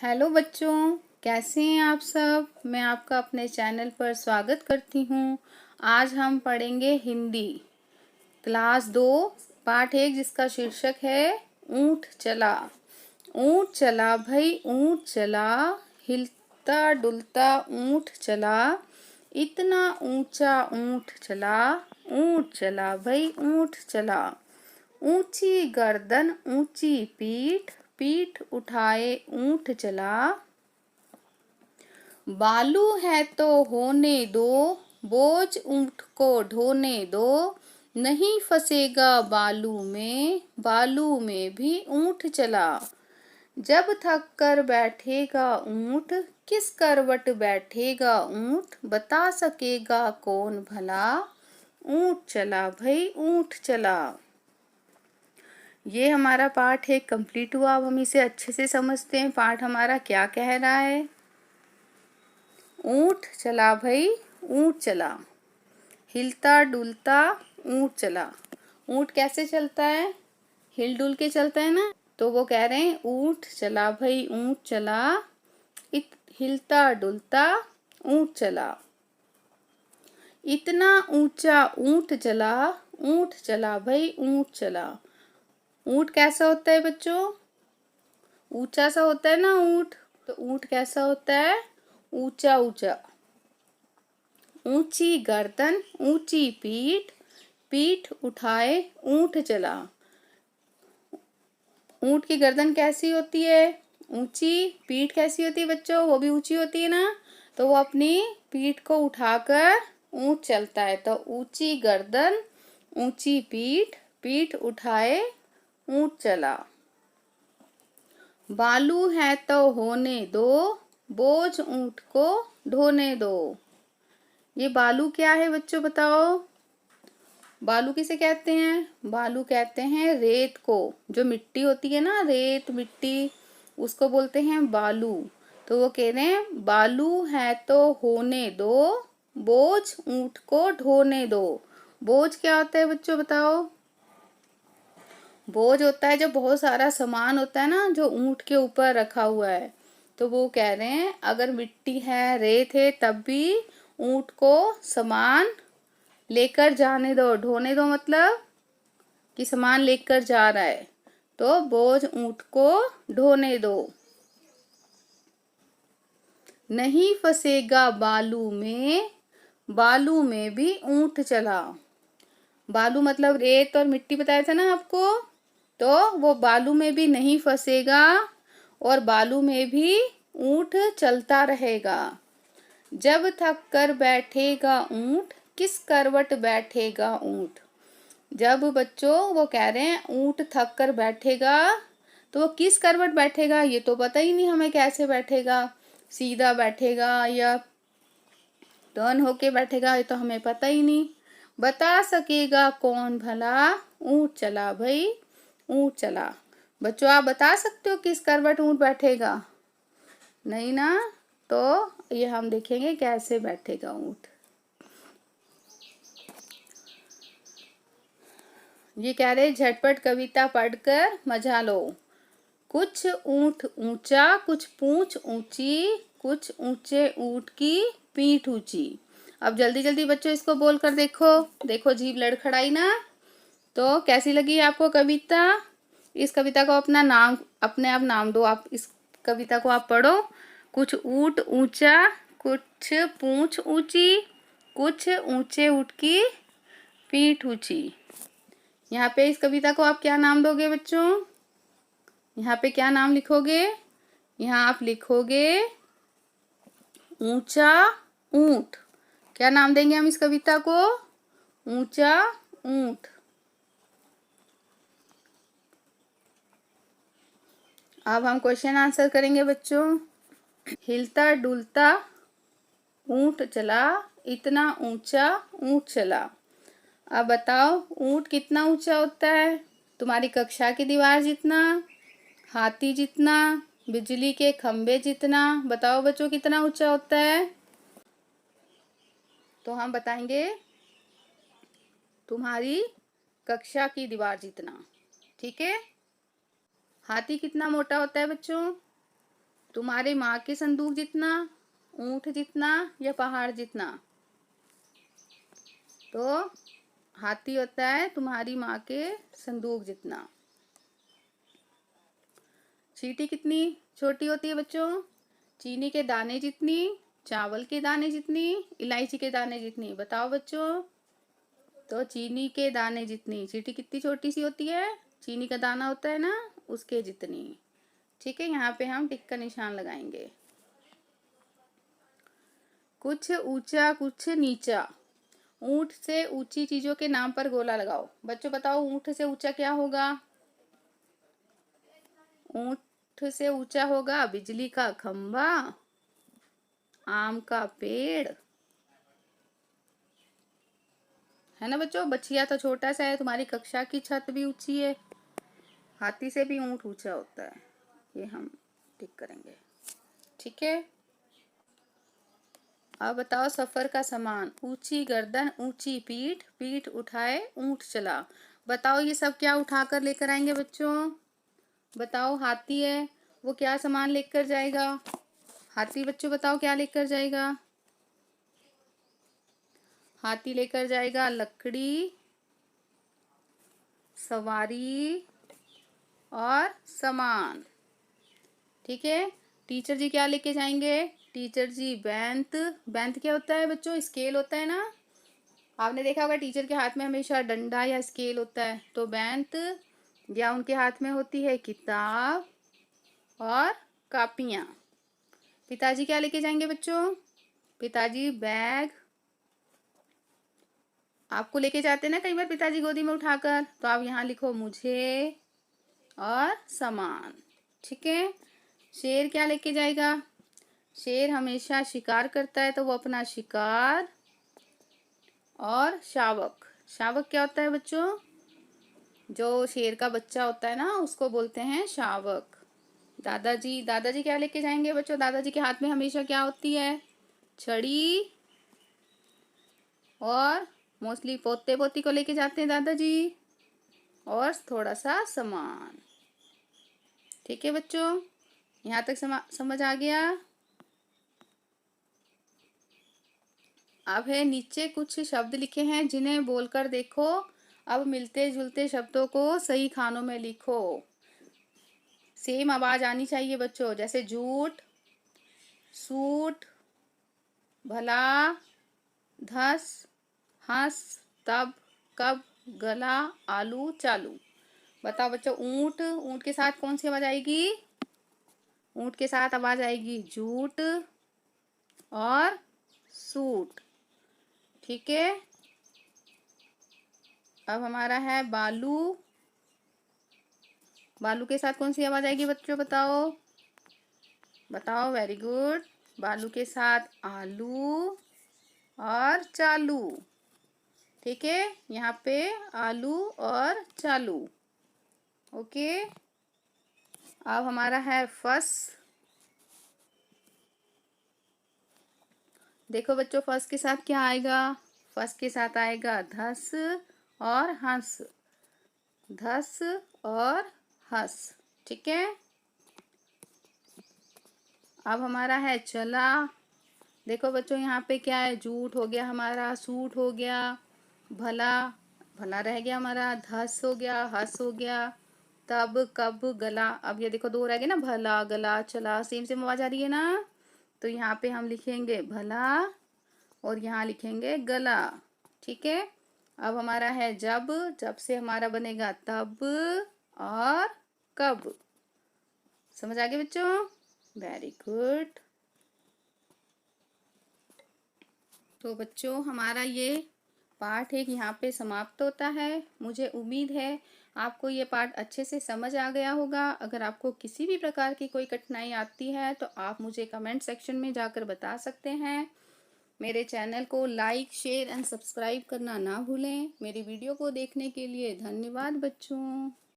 Hello बच्चों, कैसे हैं आप सब। मैं आपका अपने चैनल पर स्वागत करती हूँ। आज हम पढ़ेंगे हिंदी क्लास 2 पाठ 1 जिसका शीर्षक है ऊंट चला। ऊंट चला भाई ऊंट चला, हिलता डुलता ऊंट चला, इतना ऊंचा ऊंट चला। ऊंट चला भाई ऊंट चला, ऊंची गर्दन ऊंची पीठ, पीठ उठाए ऊंट चला। बालू है तो होने दो, बोझ ऊंट को ढोने दो, नहीं फंसेगा बालू में, बालू में भी ऊंट चला। जब थक कर बैठेगा ऊंट, किस करवट बैठेगा ऊंट, बता सकेगा कौन भला। ऊंट चला भाई ऊंट चला। ये हमारा पाठ है कंप्लीट हुआ। अब हम इसे अच्छे से समझते हैं। पाठ हमारा क्या कह रहा है। ऊंट चला भाई ऊंट चला, हिलता डुलता ऊंट चला। ऊंट कैसे चलता है, हिल डुल के चलता है ना। तो वो कह रहे हैं ऊंट चला भाई ऊंट चला, हिलता डुलता ऊंट चला, इतना ऊंचा ऊंट चला। ऊंट चला भाई ऊंट चला। ऊंट कैसा होता है बच्चों, ऊंचा सा होता है ना ऊंट। तो ऊंट कैसा होता है, ऊंचा ऊंचा। ऊंची गर्दन ऊंची पीठ, पीठ उठाए ऊंट चला। ऊंट की गर्दन कैसी होती है, ऊंची। पीठ कैसी होती है बच्चों, वो भी ऊंची होती है ना। तो वो अपनी पीठ को उठाकर ऊंट चलता है। तो ऊंची गर्दन ऊंची पीठ, पीठ उठाए ऊंट चला। बालू है तो होने दो, बोझ ऊंट को ढोने दो। ये बालू क्या है बच्चों बताओ। बालू किसे कहते हैं, बालू कहते हैं रेत को। जो मिट्टी होती है ना, रेत मिट्टी, उसको बोलते हैं बालू। तो वो कह रहे हैं बालू है तो होने दो, बोझ ऊंट को ढोने दो। बोझ क्या होता है बच्चों बताओ। बोझ होता है जब बहुत सारा सामान होता है ना, जो ऊंट के ऊपर रखा हुआ है। तो वो कह रहे हैं अगर मिट्टी है रेत है तब भी ऊंट को सामान लेकर जाने दो। ढोने दो मतलब कि सामान लेकर जा रहा है, तो बोझ ऊंट को ढोने दो। नहीं फंसेगा बालू में, बालू में भी ऊंट चला। बालू मतलब रेत और मिट्टी बताया था ना आपको। तो वो बालू में भी नहीं फंसेगा और बालू में भी ऊंट चलता रहेगा। जब थक कर बैठेगा ऊंट, किस करवट बैठेगा ऊंट। जब बच्चों वो कह रहे हैं ऊंट थक कर बैठेगा, तो वो किस करवट बैठेगा ये तो पता ही नहीं हमें। कैसे बैठेगा, सीधा बैठेगा या टर्न होके बैठेगा, ये तो हमें पता ही नहीं। बता सकेगा कौन भला, ऊंट चला भाई ऊंट चला। बच्चों आप बता सकते हो किस करवट ऊंट बैठेगा, नहीं ना। तो ये हम देखेंगे कैसे बैठेगा ऊंट। ये कह रहे झटपट कविता पढ़कर मजा लो। कुछ ऊंट ऊंचा कुछ पूंछ ऊंची, कुछ ऊंचे ऊंट की पीठ ऊंची। अब जल्दी जल्दी बच्चों इसको बोलकर देखो। देखो जीभ लड़खड़ाई ना। तो कैसी लगी आपको कविता। इस कविता को अपना नाम, अपने आप नाम दो। आप इस कविता को आप पढ़ो। कुछ ऊंट ऊंचा कुछ पूंछ ऊंची, कुछ ऊंचे ऊंट की पीठ ऊंची। यहाँ पे इस कविता को आप क्या नाम दोगे बच्चों, यहाँ पे क्या नाम लिखोगे। यहाँ आप लिखोगे ऊंचा ऊंट। क्या नाम देंगे हम इस कविता को, ऊंचा ऊंट। अब हम क्वेश्चन आंसर करेंगे बच्चों। हिलता डुलता ऊंट चला, इतना ऊंचा ऊंट चला। अब बताओ ऊंट कितना ऊंचा होता है, तुम्हारी कक्षा की दीवार जितना, हाथी जितना, बिजली के खंभे जितना। बताओ बच्चों कितना ऊंचा होता है। तो हम बताएंगे तुम्हारी कक्षा की दीवार जितना। ठीक है। हाथी कितना मोटा होता है बच्चों, तुम्हारे माँ के संदूक जितना, ऊंट जितना या पहाड़ जितना? तो हाथी होता है तुम्हारी माँ के संदूक जितना। चींटी कितनी छोटी होती है बच्चों? चीनी के दाने जितनी, चावल के दाने जितनी, इलायची के दाने जितनी। बताओ बच्चों। तो चीनी के दाने जितनी। चींटी कितनी छोटी सी होती है? चीनी का दाना होता है ना, उसके जितनी। ठीक है, यहाँ पे हम टिक का निशान लगाएंगे। कुछ ऊंचा कुछ नीचा। ऊंट से ऊंची चीजों के नाम पर गोला लगाओ। बच्चों बताओ, ऊंट से ऊंचा क्या होगा? ऊंट से ऊंचा होगा बिजली का खंभा, आम का पेड़, है ना बच्चों। बछिया तो छोटा सा है, तुम्हारी कक्षा की छत भी ऊंची है। हाथी से भी ऊंट ऊंचा होता है, ये हम टिक करेंगे। ठीक है, अब बताओ सफर का सामान। ऊंची गर्दन ऊंची पीठ, पीठ उठाए ऊंट चला। बताओ ये सब क्या उठाकर लेकर आएंगे बच्चों? बताओ, हाथी है, वो क्या सामान लेकर जाएगा? हाथी बच्चों बताओ क्या लेकर जाएगा? हाथी लेकर जाएगा लकड़ी, सवारी और सामान। ठीक है, टीचर जी क्या लेके जाएंगे? टीचर जी बेंत। बेंत क्या होता है बच्चों? स्केल होता है ना। आपने देखा होगा टीचर के हाथ में हमेशा डंडा या स्केल होता है। तो बेंत या उनके हाथ में होती है किताब और कापियाँ। पिताजी क्या लेके जाएंगे बच्चों? पिताजी बैग। आपको लेके जाते हैं ना कई बार पिताजी गोदी में उठाकर, तो आप यहाँ लिखो मुझे और सामान। ठीक है, शेर क्या लेके जाएगा? शेर हमेशा शिकार करता है, तो वो अपना शिकार और शावक। शावक क्या होता है बच्चों? जो शेर का बच्चा होता है ना, उसको बोलते हैं शावक। दादाजी, दादाजी क्या लेके जाएंगे बच्चों? दादाजी के हाथ में हमेशा क्या होती है? छड़ी, और मोस्टली पोते पोती को लेके जाते हैं दादाजी, और थोड़ा सा सामान। ठीक है बच्चों, यहाँ तक समझ आ गया? अब है नीचे कुछ शब्द लिखे हैं जिन्हें बोलकर देखो। अब मिलते जुलते शब्दों को सही खानों में लिखो। सेम आवाज आनी चाहिए बच्चों, जैसे झूठ, सूट, भला, धस, हंस, तब, कब, गला, आलू, चालू। बताओ बच्चों, ऊंट, ऊंट के साथ कौन सी आवाज आएगी? ऊंट के साथ आवाज आएगी झूठ और सूट। ठीक है, अब हमारा है बालू। बालू के साथ कौन सी आवाज आएगी बच्चों? बताओ बताओ, वेरी गुड। बालू के साथ आलू और चालू। ठीक है, यहाँ पे आलू और चालू। ओके, अब हमारा है फस। देखो बच्चों, फस के साथ क्या आएगा? फस के साथ आएगा धस और हंस। धस और हंस। ठीक है, अब हमारा है चला। देखो बच्चों, यहाँ पे क्या है? झूठ हो गया हमारा, सूट हो गया, भला, भला रह गया हमारा, धस हो गया, हंस हो गया, तब, कब, गला। अब ये देखो दो रह गए ना, भला, गला, चला, सेम सेम आवाज आ रही है ना। तो यहाँ पे हम लिखेंगे भला और यहाँ लिखेंगे गला। ठीक है, अब हमारा है जब। जब से हमारा बनेगा तब और कब। समझ आ गया बच्चों? Very good. तो बच्चों, हमारा ये पाठ एक यहाँ पे समाप्त होता है। मुझे उम्मीद है आपको ये पाठ अच्छे से समझ आ गया होगा। अगर आपको किसी भी प्रकार की कोई कठिनाई आती है तो आप मुझे कमेंट सेक्शन में जाकर बता सकते हैं। मेरे चैनल को लाइक, शेयर एंड सब्सक्राइब करना ना भूलें। मेरी वीडियो को देखने के लिए धन्यवाद बच्चों।